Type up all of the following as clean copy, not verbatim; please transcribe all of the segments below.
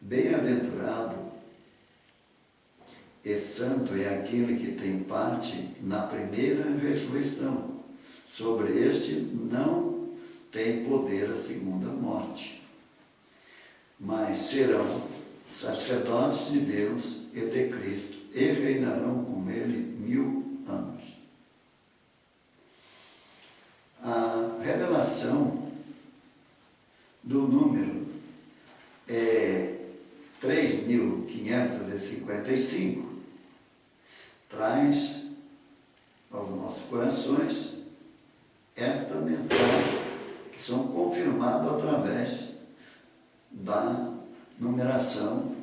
Bem-aventurado e santo é aquele que tem parte na primeira ressurreição. Sobre este não tem poder a segunda morte, mas serão sacerdotes de Deus e de Cristo e reinarão com ele 1000 anos. A revelação do número 3.555 traz aos nossos corações esta mensagem, que são confirmadas através da numeração,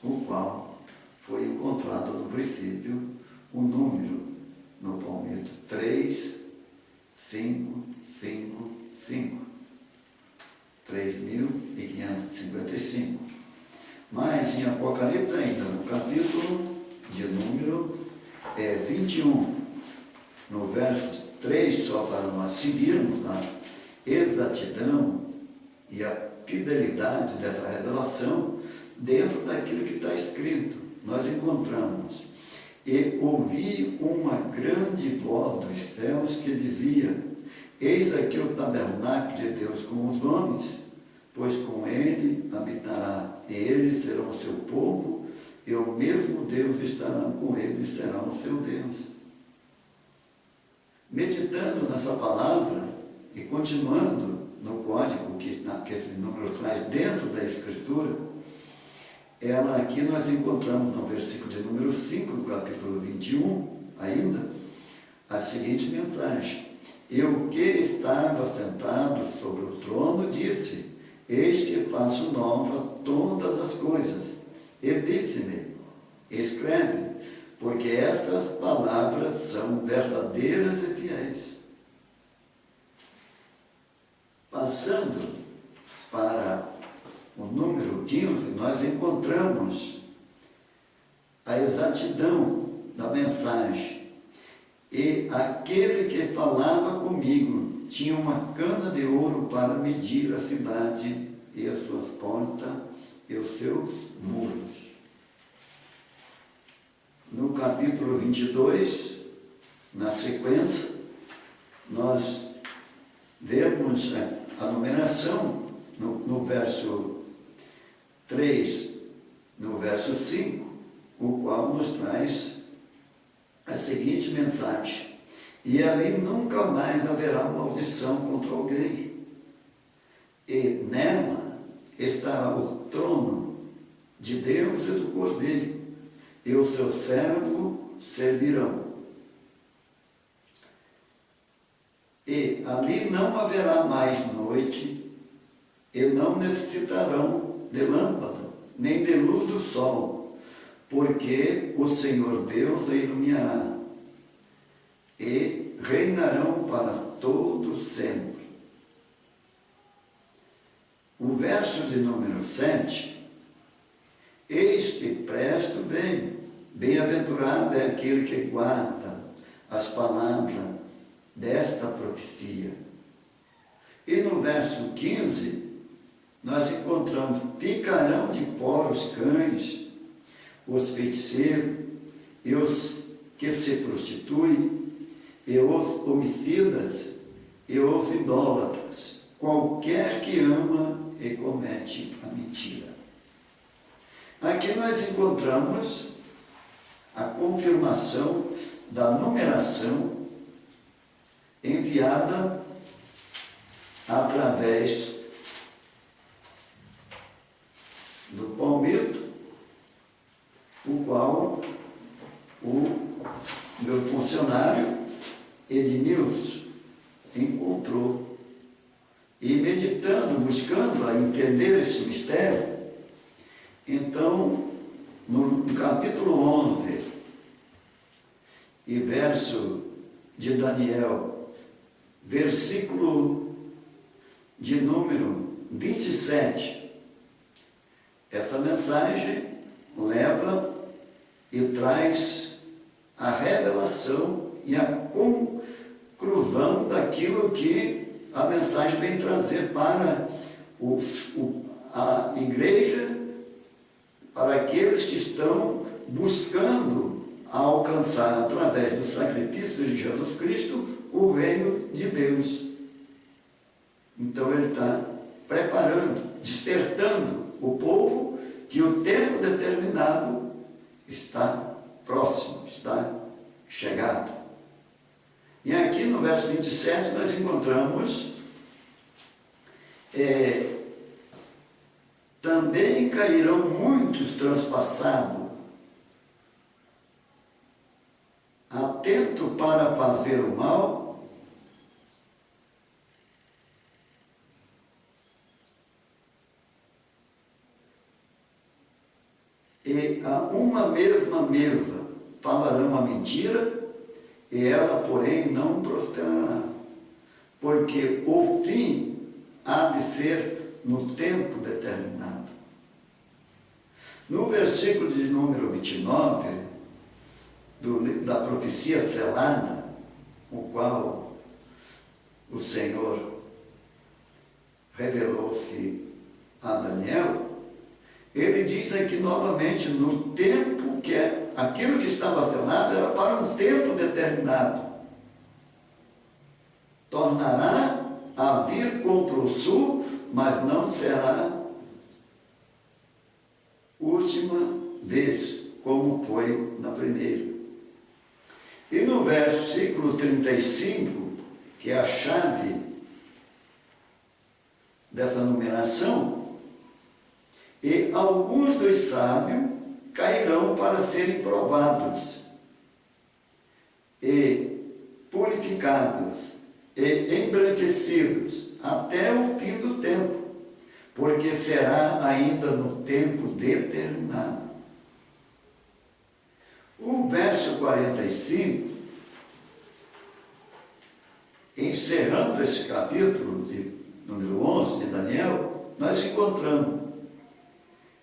o qual foi encontrado no princípio o número no palmito 3.555. 3.555. Mas em Apocalipse ainda, no capítulo de número 21, no verso 3, só para nós seguirmos a exatidão e a fidelidade dessa revelação dentro daquilo que está escrito, nós encontramos: e ouvi uma grande voz dos céus que dizia: eis aqui o tabernáculo de Deus com os homens, pois com ele habitará, e eles serão o seu povo, e o mesmo Deus estará com ele e será o seu Deus. Meditando nessa palavra e continuando no código que esse número traz dentro da Escritura, ela aqui nós encontramos no versículo de número 5 do capítulo 21, ainda, a seguinte mensagem: e o que estava sentado sobre o trono disse: eis que faço nova todas as coisas. E disse-me: escreve, porque estas palavras são verdadeiras e fiéis. Passando para o número 15, nós encontramos a exatidão da mensagem. E aquele que falava comigo tinha uma cana de ouro para medir a cidade e as suas portas e os seus muros. No capítulo 22, na sequência, nós vemos a numeração no verso 3, no verso 5, o qual nos traz a seguinte mensagem: e ali nunca mais haverá maldição contra alguém, e nela estará o trono de Deus e do Cordeiro, e o seu servo servirão. E ali não haverá mais noite, e não necessitarão de lâmpada, nem de luz do sol, porque o Senhor Deus a iluminará, e reinarão para todo sempre. O verso de número 7: eis que presto vem, bem-aventurado é aquele que guarda as palavras desta profecia. E no verso 15, nós encontramos: ficarão de fora os cães, os feiticeiros, e os que se prostituem, e os homicidas, e os idólatras, qualquer que ama e comete a mentira. Aqui nós encontramos a confirmação da numeração enviada através do palmito, o qual o meu funcionário Ednilson encontrou. E meditando, buscando a entender esse mistério, então, no capítulo 11 e verso de Daniel, versículo de número 27, essa mensagem leva e traz a revelação e a conclusão daquilo que a mensagem vem trazer para a igreja buscando alcançar, através do sacrifício de Jesus Cristo, o reino de Deus. Então ele está preparando, despertando o povo que o tempo determinado está próximo, está chegado. E aqui no verso 27 nós encontramos também cairão muitos transpassados, atento para fazer o mal, e a uma mesma mesa falarão a mentira, e ela, porém, não prosperará, porque o fim há de ser no tempo determinado. No versículo de número 29, da profecia selada, o qual o Senhor revelou-se a Daniel, ele diz aqui novamente, no tempo que aquilo que estava selado era para um tempo determinado. Tornará a vir contra o sul, mas não será última vez, como foi na primeira. E no versículo 35, que é a chave dessa numeração, e alguns dos sábios cairão para serem provados, e purificados, e embranquecidos, até o fim do tempo, porque será ainda no tempo determinado. O verso 45, encerrando esse capítulo de número 11 de Daniel, nós encontramos: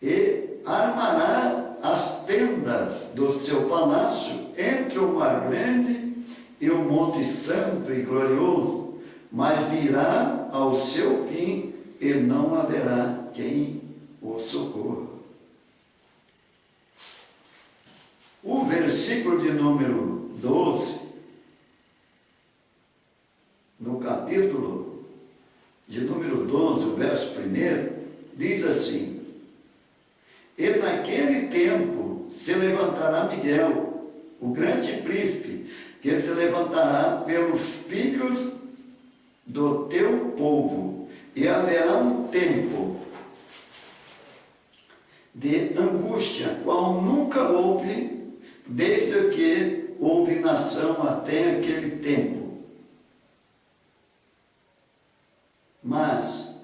e armará as tendas do seu palácio entre o mar grande e o monte santo e glorioso, mas virá ao seu fim e não haverá quem o socorra. O versículo de número 12, no capítulo de número 12, o verso 1, diz assim: e naquele tempo se levantará Miguel, o grande príncipe, que se levantará pelos filhos do teu povo, e haverá um tempo de angústia, qual nunca houve, desde que houve nação até aquele tempo. Mas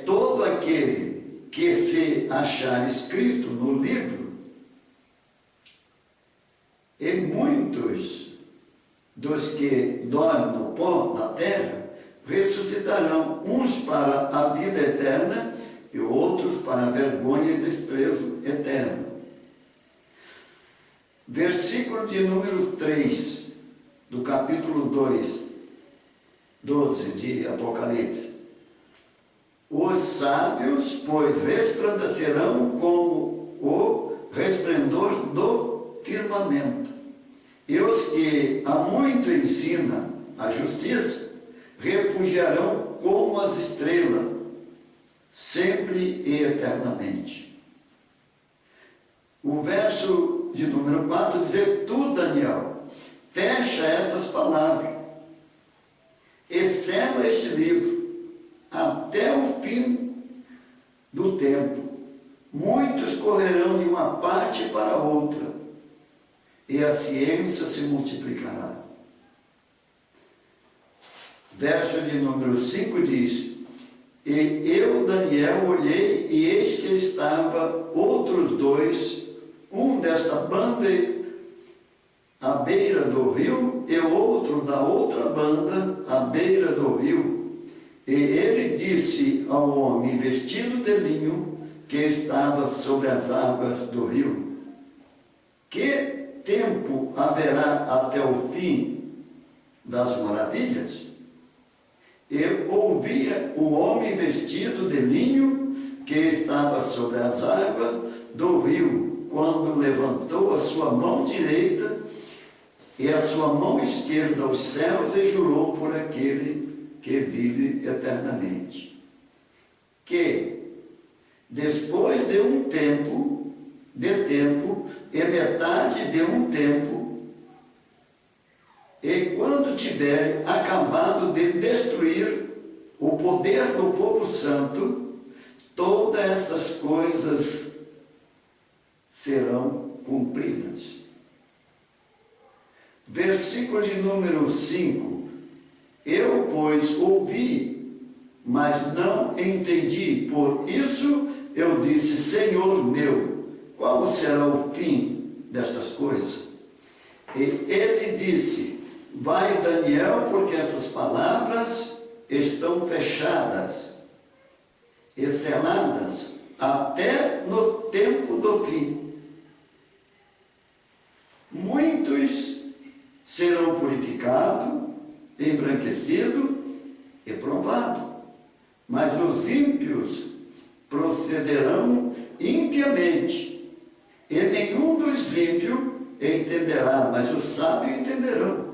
todo aquele que se achar escrito no livro, e muitos dos que dormem no pó da terra ressuscitarão, uns para a vida eterna e outros para a vergonha e desprezo eterno. Versículo de número 3 do capítulo 12 de Apocalipse: os sábios, pois, resplandecerão como o resplendor do firmamento, e os que há muito ensinam a justiça refugiarão como as estrelas, sempre e eternamente. O verso de número 4 diz: tu, Daniel, fecha estas palavras e sela este livro até o fim do tempo. Muitos correrão de uma parte para outra, e a ciência se multiplicará. Verso de número 5 diz: e eu, Daniel, olhei, e eis que estava outros dois, um desta banda à beira do rio, e outro da outra banda à beira do rio. E ele disse ao homem vestido de linho, que estava sobre as águas do rio: que tempo haverá até o fim das maravilhas? Eu ouvia o homem vestido de linho, que que estava sobre as águas do rio, quando levantou a sua mão direita e a sua mão esquerda aos céus e jurou por aquele que vive eternamente, que depois de um tempo, e metade de um tempo, e quando tiver acabado de destruir o poder do povo santo, todas estas coisas serão cumpridas. Versículo de número 5. Eu, pois, ouvi, mas não entendi, por isso eu disse, Senhor meu, qual será o fim destas coisas? E ele disse, vai, Daniel, porque essas palavras estão fechadas e seladas até no tempo do fim. Muitos serão purificados, embranquecidos e provados, mas os ímpios procederão impiamente, e nenhum dos ímpios entenderá, mas os sábios entenderão.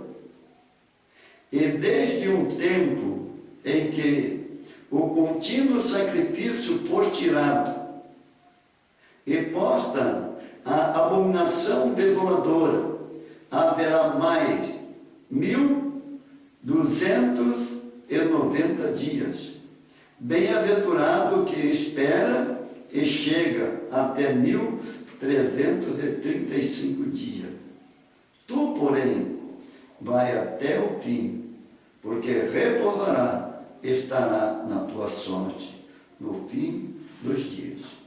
E desde um tempo em que o contínuo sacrifício for tirado, e posta a abominação desoladora, haverá mais 1290 dias. Bem-aventurado o que espera e chega até 1335 dias. Tu, porém, vai até o fim, porque repousará, estará na tua sorte, no fim dos dias.